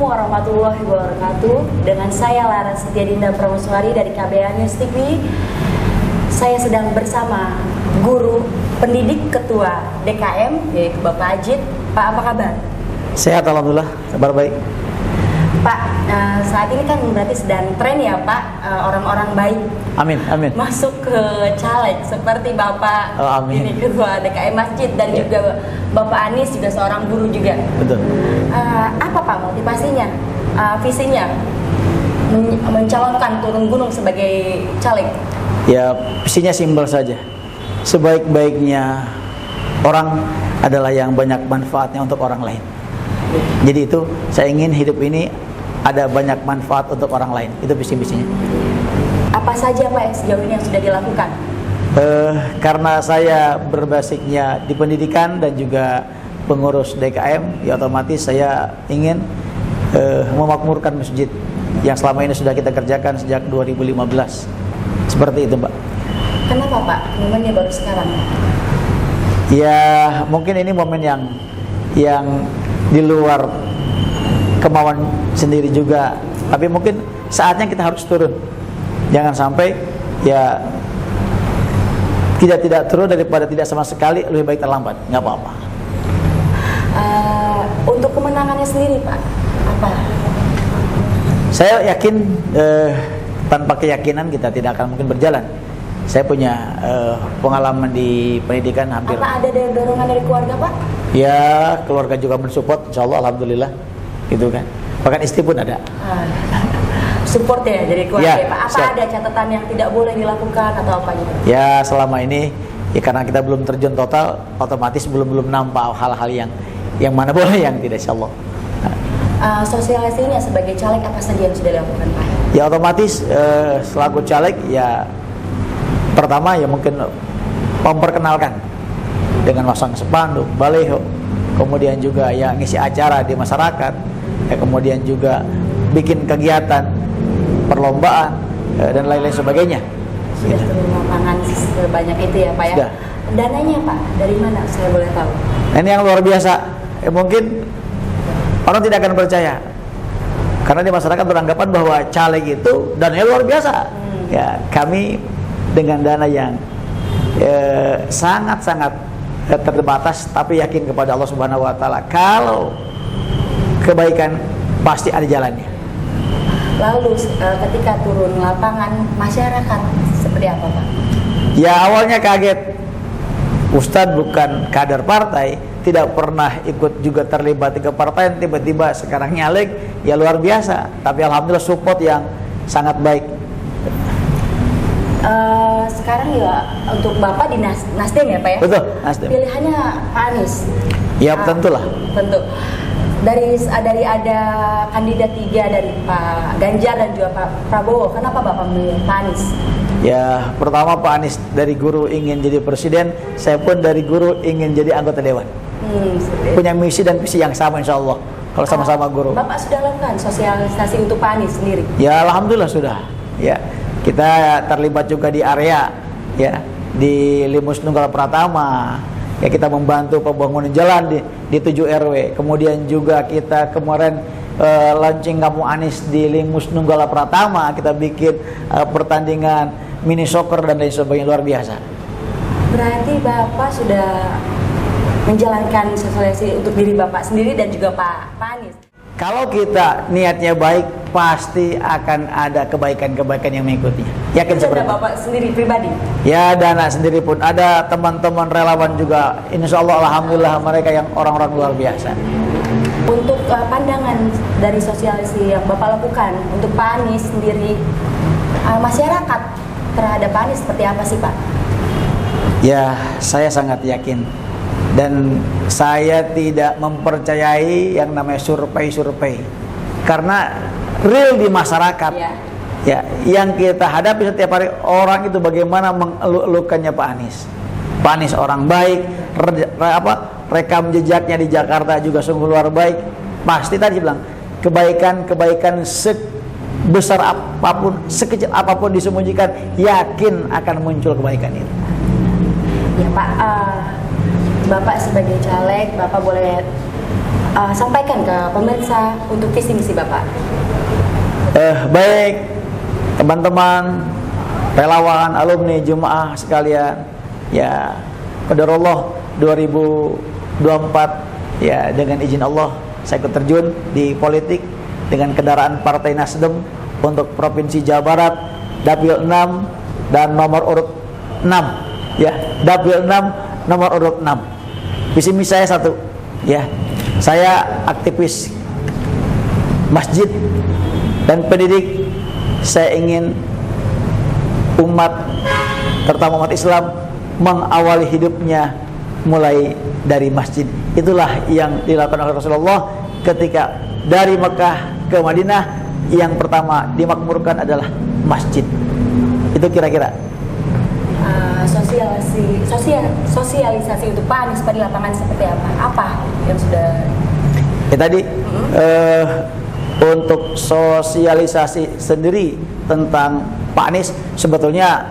warahmatullahi wabarakatuh. Dengan saya Laras Setiadinda Prameswari dari KBR News TV. Saya sedang bersama guru pendidik ketua DKM yaitu Bapak Ajit. Pak, apa kabar? Sehat alhamdulillah, kabar baik. Pak, saat ini kan berarti sedang tren ya Pak, orang-orang baik. Amin, amin. Masuk ke caleg seperti Bapak ini ketua DKM Masjid dan juga Bapak Anies juga seorang guru juga. Betul. Apa Pak motivasinya, visinya mencalonkan turun gunung sebagai caleg? Ya, visinya simpel saja. Sebaik-baiknya orang adalah yang banyak manfaatnya untuk orang lain. Jadi itu saya ingin hidup ini ada banyak manfaat untuk orang lain. Itu visi-visinya. Apa saja Pak yang sejauh ini yang sudah dilakukan? Karena saya berbasicnya di pendidikan dan juga pengurus DKM, ya otomatis saya ingin memakmurkan masjid yang selama ini sudah kita kerjakan sejak 2015. Seperti itu, Pak. Kenapa Pak? Momennya baru sekarang? Ya, mungkin ini momen yang di luar kemauan sendiri juga. Tapi mungkin saatnya kita harus turun. Jangan sampai ya tidak turun daripada tidak sama sekali, lebih baik terlambat. Nggak apa-apa. Untuk kemenangannya sendiri Pak, apa? Saya yakin tanpa keyakinan kita tidak akan mungkin berjalan. Saya punya pengalaman di pendidikan hampir. Apa ada dorongan dari keluarga Pak? Ya, keluarga juga mensupport, insya Allah, alhamdulillah, gitu kan. Bahkan istri pun ada. Support ya dari keluarga ya, Pak. Apa siap. ada catatan yang tidak boleh dilakukan atau apa gitu? Ya, selama ini ya karena kita belum terjun total, otomatis belum nampak hal-hal yang mana boleh, yang tidak, insya Allah. Sosialisasinya sebagai caleg apa saja yang sudah dilakukan Pak? Ya otomatis selaku caleg ya pertama ya mungkin memperkenalkan dengan masang spanduk, baliho, kemudian juga ya ngisi acara di masyarakat, ya kemudian juga bikin kegiatan perlombaan dan lain-lain sebagainya. Sudah turun lapangan sebanyak itu ya Pak ya? Sudah. Dananya Pak dari mana saya boleh tahu? Ini yang luar biasa. Mungkin orang tidak akan percaya karena di masyarakat beranggapan bahwa caleg itu dananya luar biasa. Ya, kami dengan dana yang sangat-sangat terbatas, tapi yakin kepada Allah Subhanahu Wa Taala kalau kebaikan pasti ada jalannya. Lalu ketika turun lapangan masyarakat seperti apa Pak? Ya awalnya kaget. Ustadz bukan kader partai, tidak pernah ikut juga terlibat di kepartaian, tiba-tiba sekarang nyalek, ya luar biasa. Tapi alhamdulillah support yang sangat baik. Sekarang ya untuk Bapak di Nasdem ya Pak ya? Betul, Nasdem. Pilihannya Pak Anies. Ya tentulah. Tentu. Dari ada kandidat 3 dari Pak Ganjar dan juga Pak Prabowo. Kenapa Bapak memilih Pak Anies? Ya pertama Pak Anies dari guru ingin jadi presiden, saya pun dari guru ingin jadi anggota dewan. Punya misi dan visi yang sama insya Allah. Kalau sama-sama guru. Bapak sudah lakukan sosialisasi untuk Pak Anies sendiri? Ya alhamdulillah sudah. Ya kita terlibat juga di area ya di Limus Nunggal Pratama. Ya kita membantu pembangunan jalan di 7 RW. Kemudian juga kita kemarin launching Kampung Anies di Limus Nunggala Pratama. Kita bikin pertandingan mini soccer dan lain sebagainya, luar biasa. Berarti Bapak sudah menjalankan sosialisasi untuk diri Bapak sendiri dan juga Pak Anies. Kalau kita niatnya baik, pasti akan ada kebaikan-kebaikan yang mengikutinya. Yakin seperti itu. Bapak sendiri pribadi? Ya, dana sendiri pun ada, teman-teman relawan juga. Insya Allah, alhamdulillah mereka yang orang-orang luar biasa. Untuk pandangan dari sosialisasi yang Bapak lakukan untuk Pak Anies sendiri, masyarakat terhadap Pak Anies seperti apa sih Pak? Ya, saya sangat yakin. Dan saya tidak mempercayai yang namanya survei-survei. Karena real di masyarakat. Ya, yang kita hadapi setiap hari orang itu bagaimana mengeluh-elukannya Pak Anies. Pak Anies orang baik, rekam jejaknya di Jakarta juga sungguh luar baik. Pasti tadi bilang kebaikan sebesar apapun, sekecil apapun disembunyikan, yakin akan muncul kebaikan itu. Ya Pak, Bapak sebagai caleg, Bapak boleh sampaikan ke pemirsa untuk visi misi Bapak. Baik teman-teman, relawan, alumni, jemaah sekalian, ya qadarullah 2024 ya, dengan izin Allah saya ikut terjun di politik dengan kendaraan Partai Nasdem untuk Provinsi Jawa Barat, Dapil 6 dan nomor urut 6 ya, Dapil 6 nomor urut 6. Visi misi saya satu ya, saya aktivis masjid dan pendidik. Saya ingin umat, terutama umat Islam, mengawali hidupnya mulai dari masjid. Itulah yang dilakukan oleh Rasulullah ketika dari Mekah ke Madinah. Yang pertama dimakmurkan adalah masjid. Itu kira-kira sosialisasi untuk Pak Anies di lapangan seperti apa? Apa yang sudah tadi untuk sosialisasi sendiri tentang Pak Anies, sebetulnya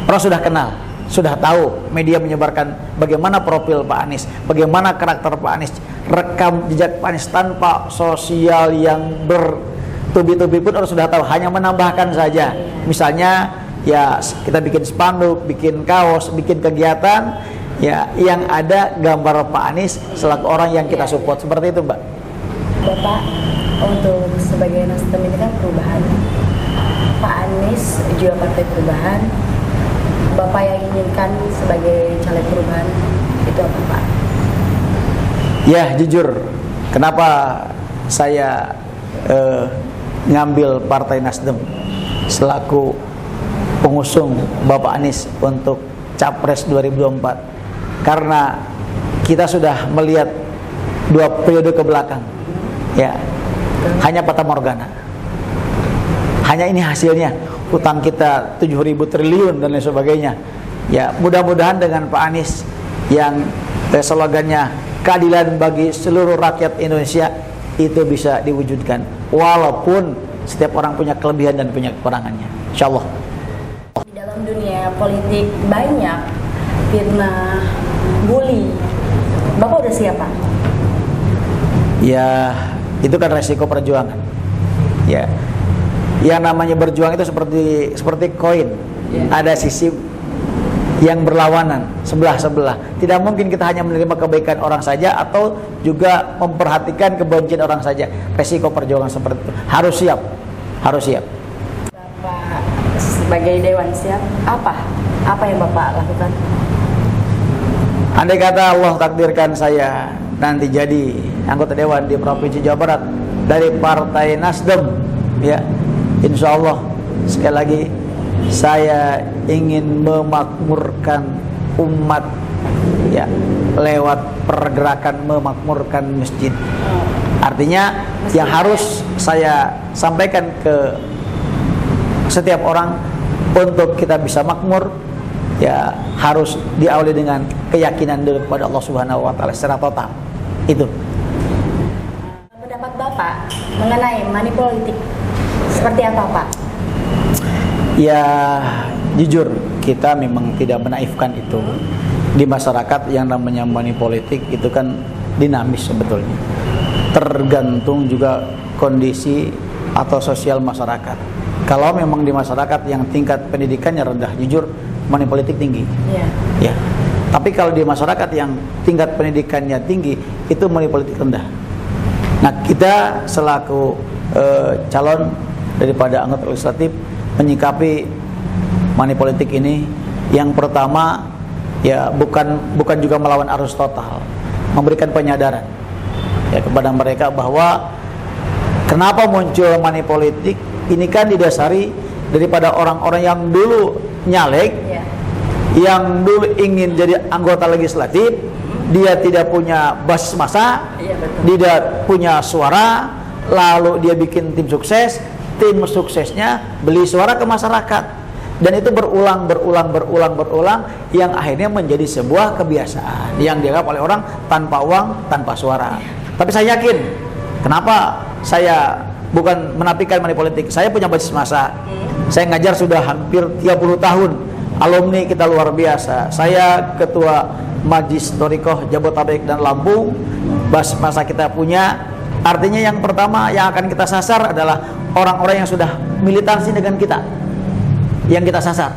orang sudah kenal, sudah tahu, media menyebarkan bagaimana profil Pak Anies, bagaimana karakter Pak Anies, rekam jejak Pak Anies tanpa sosial yang bertubi-tubi pun orang sudah tahu, hanya menambahkan saja. Misalnya ya kita bikin spanduk, bikin kaos, bikin kegiatan ya yang ada gambar Pak Anies selaku orang yang kita support, seperti itu Mbak. Bapak untuk sebagai Nasdem ini kan perubahan, Pak Anies juga partai perubahan, Bapak yang inginkan sebagai caleg perubahan itu apa Pak? Ya jujur, kenapa saya ngambil Partai Nasdem selaku pengusung Bapak Anies untuk Capres 2024, karena kita sudah melihat 2 periode ke belakang ya, hanya fata morgana, hanya ini hasilnya, utang kita 7.000 triliun dan lain sebagainya ya. Mudah-mudahan dengan Pak Anies yang slogannya keadilan bagi seluruh rakyat Indonesia itu bisa diwujudkan, walaupun setiap orang punya kelebihan dan punya kekurangannya, insyaallah. Di dalam dunia politik banyak fitnah, bully, Bapak udah siap Pak? Ya itu kan resiko perjuangan ya. Yang namanya berjuang itu seperti koin, ada sisi yang berlawanan, sebelah. Tidak mungkin kita hanya menerima kebaikan orang saja atau juga memperhatikan kebencian orang saja. Resiko perjuangan seperti itu harus siap. Bapak sebagai dewan siap apa yang Bapak lakukan? Andai kata Allah takdirkan saya nanti jadi anggota dewan di Provinsi Jawa Barat dari Partai Nasdem ya, insya Allah sekali lagi saya ingin memakmurkan umat ya lewat pergerakan memakmurkan masjid. Artinya yang harus saya sampaikan ke setiap orang untuk kita bisa makmur ya harus diawali dengan keyakinan dulu kepada Allah Subhanahu wa taala secara total. Itu. Pendapat Bapak mengenai money politik seperti apa Pak? Ya jujur kita memang tidak menaifkan itu. Di masyarakat yang namanya money politik itu kan dinamis sebetulnya, tergantung juga kondisi atau sosial masyarakat. Kalau memang di masyarakat yang tingkat pendidikannya rendah, jujur money politik tinggi ya. Tapi kalau di masyarakat yang tingkat pendidikannya tinggi, itu money politik rendah. Nah kita selaku calon daripada anggota legislatif menyikapi money politik ini, yang pertama ya bukan juga melawan arus total, memberikan penyadaran ya kepada mereka bahwa kenapa muncul money politik ini kan didasari daripada orang-orang yang dulu nyalek, yang dulu ingin jadi anggota legislatif, dia tidak punya basis massa, tidak punya suara, lalu dia bikin tim sukses, tim suksesnya beli suara ke masyarakat, dan itu berulang yang akhirnya menjadi sebuah kebiasaan yang dianggap oleh orang tanpa uang, tanpa suara. Tapi saya yakin, kenapa saya bukan menafikan money politik, saya punya basis massa, saya ngajar sudah hampir 30 tahun, alumni kita luar biasa. Saya ketua Majlis Thoriqoh Jabodetabek dan Lampung, masa kita punya. Artinya yang pertama yang akan kita sasar adalah orang-orang yang sudah militansi dengan kita, yang kita sasar,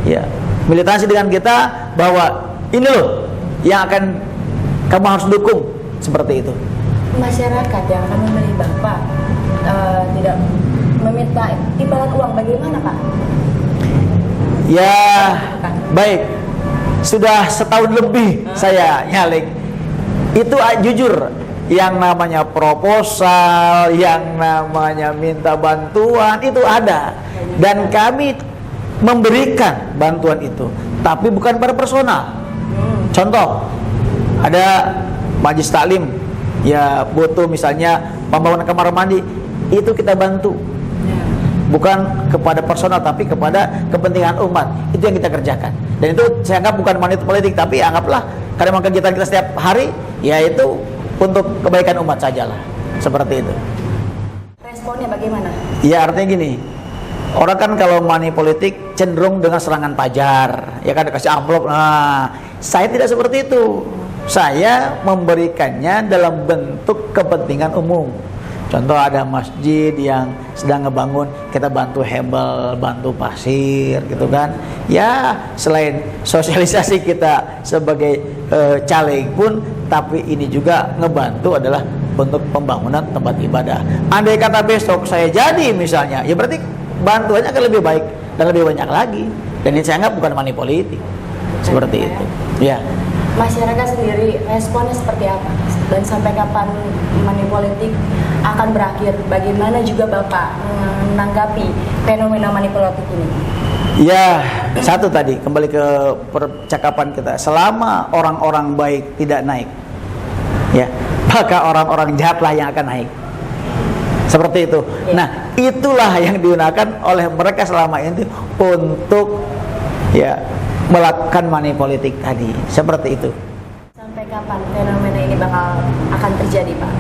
ya, militansi dengan kita bahwa ini loh yang akan kamu harus dukung, seperti itu. Masyarakat yang akan memilih Bapak tidak meminta imbalan uang, bagaimana Pak? Ya, baik. Sudah setahun lebih saya nyalek. Itu jujur, yang namanya proposal, yang namanya minta bantuan itu ada, dan kami memberikan bantuan itu, tapi bukan pada personal. Contoh, ada majlis taklim, ya butuh misalnya pembangunan kamar mandi, itu kita bantu, bukan kepada personal tapi kepada kepentingan umat. Itu yang kita kerjakan, dan itu saya anggap bukan money politik, tapi anggaplah karena memang kegiatan kita setiap hari, yaitu untuk kebaikan umat sajalah, seperti itu. Responnya bagaimana? Ya artinya gini, orang kan kalau money politik cenderung dengan serangan pajar, ya kan, dikasih amplop. Nah, saya tidak seperti itu. Saya memberikannya dalam bentuk kepentingan umum. Contoh, ada masjid yang sedang ngebangun, kita bantu hebel, bantu pasir, gitu kan. Ya, selain sosialisasi kita sebagai caleg pun, tapi ini juga ngebantu adalah untuk pembangunan tempat ibadah. Andai kata besok saya jadi misalnya, ya berarti bantuannya akan lebih baik dan lebih banyak lagi. Dan ini saya anggap bukan money politik, seperti itu. Ya. Masyarakat sendiri responnya seperti apa? Dan sampai kapan money politik akan berakhir? Bagaimana juga Bapak menanggapi fenomena money politik ini? Ya, satu tadi kembali ke percakapan kita. Selama orang-orang baik tidak naik, ya, maka orang-orang jahatlah yang akan naik. Seperti itu. Ya. Nah, itulah yang digunakan oleh mereka selama ini untuk ya melakukan money politik tadi, seperti itu. Sampai kapan fenomena ini akan terjadi, Pak?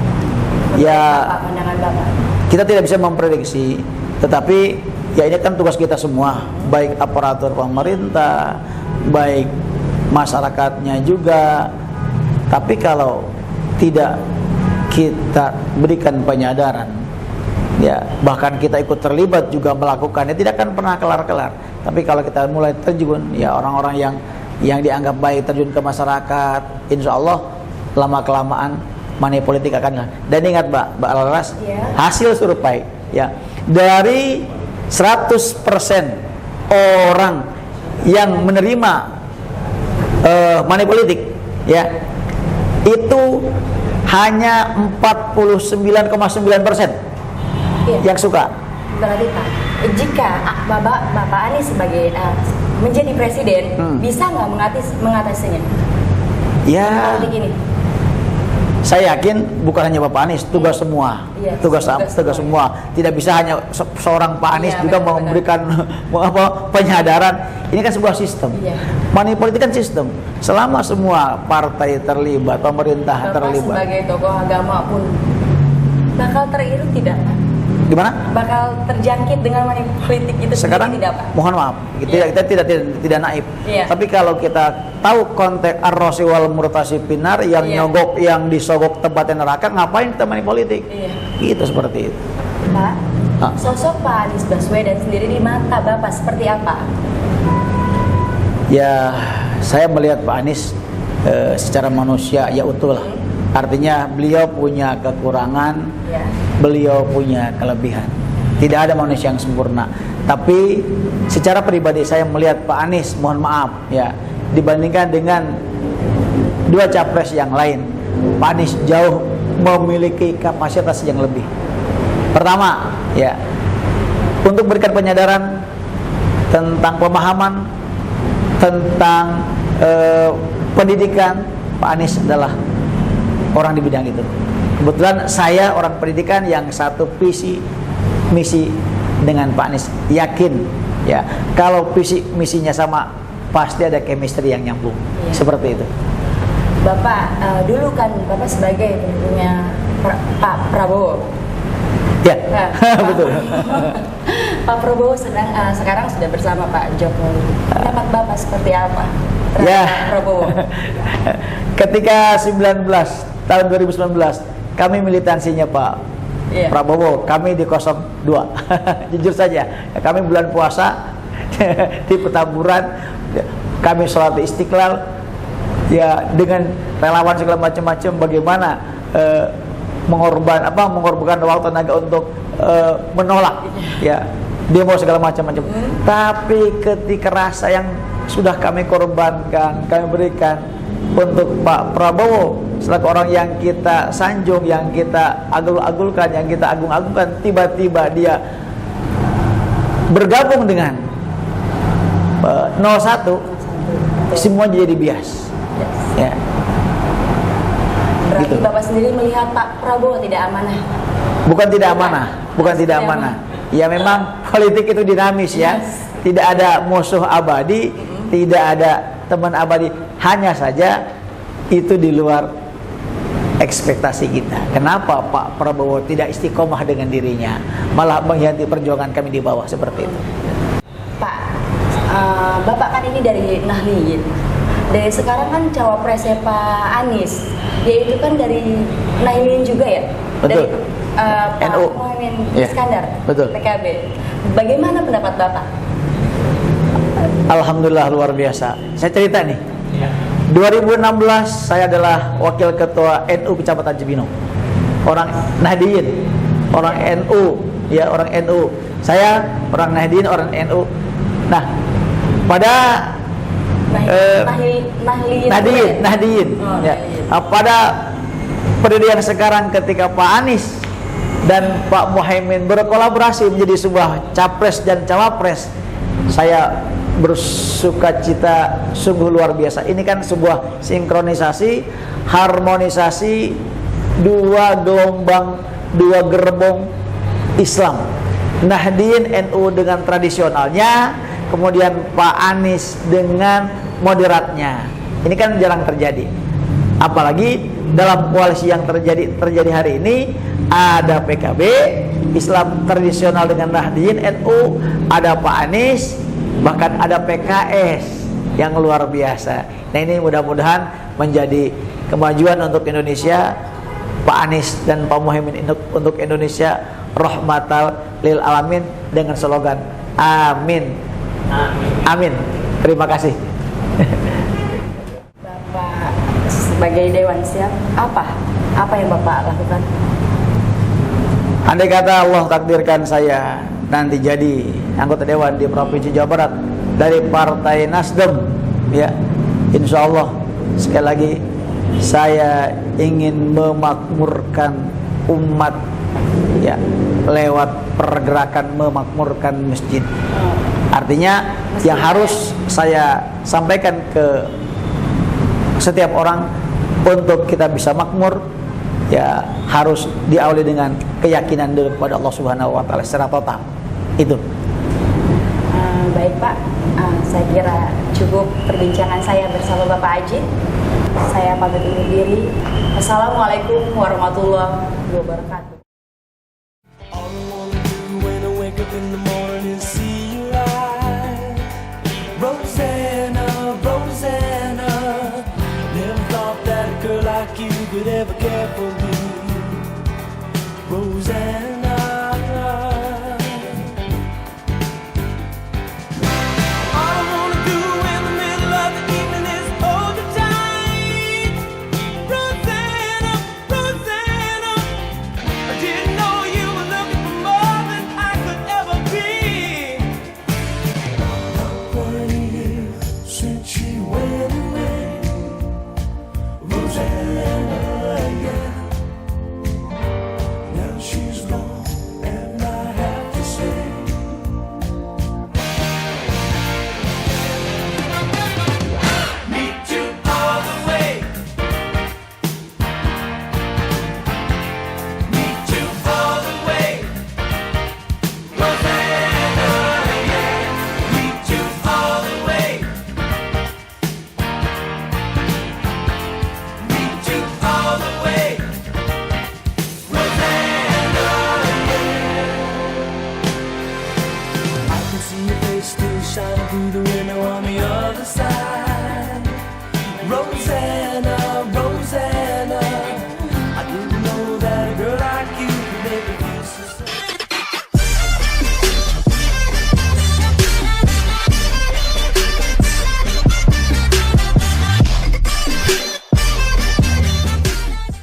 Ya, pandangan Bapak. Kita tidak bisa memprediksi, tetapi ya ini kan tugas kita semua, baik aparatur pemerintah, baik masyarakatnya juga. Tapi kalau tidak kita berikan penyadaran, ya bahkan kita ikut terlibat juga melakukannya, tidak akan pernah kelar-kelar. Tapi kalau kita mulai terjun, ya orang-orang yang dianggap baik terjun ke masyarakat, insya Allah lama-kelamaan money politik akan. Dan ingat Mbak Laras, hasil survei ya dari 100% orang yang menerima money politik, ya itu hanya 49,9% yang suka. Berarti Pak, jika Bapak Anies sebagai menjadi presiden, bisa nggak mengatasinya? Ya, ini. Saya yakin bukan hanya Bapak Anies, tugas semua, tugas semua. Tidak bisa hanya seorang Pak Anies juga memberikan penyadaran. Ini kan sebuah sistem. Money politik kan sistem. Selama semua partai terlibat, pemerintah Bapak terlibat. Sebagai tokoh agama pun bakal teriru tidak, Pak? Gimana? Bakal terjangkit dengan money politik itu sekarang tidak, Pak? Mohon maaf, kita tidak naif. Tapi kalau kita tahu konteks ar-rosi wal murtasi pinar, yang nyogok, yang disogok tempatnya neraka, ngapain kita money politik? Gitu, seperti itu. Pak, sosok Pak Anies Baswedan sendiri di mata Bapak seperti apa? Ya, saya melihat Pak Anies secara manusia ya utuh lah. Artinya beliau punya kekurangan, beliau punya kelebihan. Tidak ada manusia yang sempurna. Tapi secara pribadi saya melihat Pak Anies, mohon maaf ya, dibandingkan dengan dua capres yang lain, Pak Anies jauh memiliki kapasitas yang lebih. Pertama, ya, untuk berikan penyadaran tentang pemahaman tentang pendidikan, Pak Anies adalah orang di bidang itu. Kebetulan saya orang pendidikan yang satu visi misi dengan Pak Anies. Yakin ya, kalau visi misinya sama, pasti ada chemistry yang nyambung. Seperti itu. Bapak dulu kan Bapak sebagai pendukungnya Pak Prabowo. Ya, betul. Pak Prabowo sekarang sudah bersama Pak Jokowi. Pendapat Bapak seperti apa terhadap Pak Prabowo? Ketika 19 tahun 2019 kami militansinya Pak Prabowo, kami di 02. Jujur saja, kami bulan puasa di Petamburan, kami sholat di Istiqlal, ya dengan relawan segala macam-macam, bagaimana mengorbankan waktu tenaga untuk menolak ya demo segala macam-macam. Tapi ketika rasa yang sudah kami korbankan, kami berikan untuk Pak Prabowo selaku orang yang kita sanjung, yang kita agul-agulkan, yang kita agung-agungkan, tiba-tiba dia bergabung dengan 01, semua jadi bias. Ya. Berarti Gitu. Bapak sendiri melihat Pak Prabowo tidak amanah? Bukan tidak amanah. Ya memang politik itu dinamis ya. Tidak ada musuh abadi, tidak ada teman abadi. Hanya saja itu di luar ekspektasi kita. Kenapa Pak Prabowo tidak istiqomah dengan dirinya, malah mengkhianati perjuangan kami di bawah seperti itu? Pak, Bapak kan ini dari Nahdliyin. Dari sekarang kan cawapresnya Pak Anies, yaitu kan dari Nahdliyin juga ya? Betul. Dari Pak NU. Muhaimin Ya, Iskandar, betul. PKB. Bagaimana pendapat Bapak? Alhamdulillah luar biasa. Saya cerita nih. 2016 saya adalah wakil ketua NU Kecamatan Cibinong. Orang Nahdliyin, orang NU, ya orang NU. Saya orang Nahdliyin, orang NU. Nah, pada Nahdliyin, Oh, ya. Nahdliyin. Pada periode yang sekarang ketika Pak Anies dan Pak Muhaimin berkolaborasi menjadi sebuah capres dan cawapres, saya bersukacita sungguh luar biasa. Ini kan sebuah sinkronisasi, harmonisasi dua gelombang, dua gerbong Islam. Nahdliyin NU dengan tradisionalnya, kemudian Pak Anies dengan moderatnya. Ini kan jarang terjadi. Apalagi dalam koalisi yang terjadi hari ini, ada PKB, Islam tradisional dengan Nahdliyin NU, ada Pak Anies, bahkan ada PKS yang luar biasa. Nah, ini mudah-mudahan menjadi kemajuan untuk Indonesia. Pak Anies dan Pak Muhaimin untuk Indonesia rahmatal lil alamin dengan slogan amin. Amin. Terima kasih. Bapak sebagai Dewan siap apa yang Bapak lakukan? Andai kata Allah takdirkan saya nanti jadi anggota dewan di Provinsi Jawa Barat dari Partai Nasdem, ya, insya Allah sekali lagi saya ingin memakmurkan umat, ya, lewat pergerakan memakmurkan masjid. Artinya yang harus saya sampaikan ke setiap orang untuk kita bisa makmur, ya harus diawali dengan keyakinan diri kepada Allah Subhanahu wa taala secara total. Itu. Baik Pak, saya kira cukup perbincangan saya bersama Bapak Ajit. Saya pamit undur diri. Assalamualaikum warahmatullahi wabarakatuh. All I wanna do when I wake up in the morning is see you light. Rosanna, Rosanna, never thought that a girl like you could ever care for me. Rosanna. All I wanna do in the middle of the evening is hold you tight. Rosanna, Rosanna, I didn't know you were looking for more than I could ever be. What a year since she went away, Rosanna, yeah. Now she's gone, and I have to say, meet you all the way. Meet you all the way. Rosanna, yeah. Meet you all the way. Meet you all the way. Rosanna, yeah. I can see your face still shining through the window on the other side.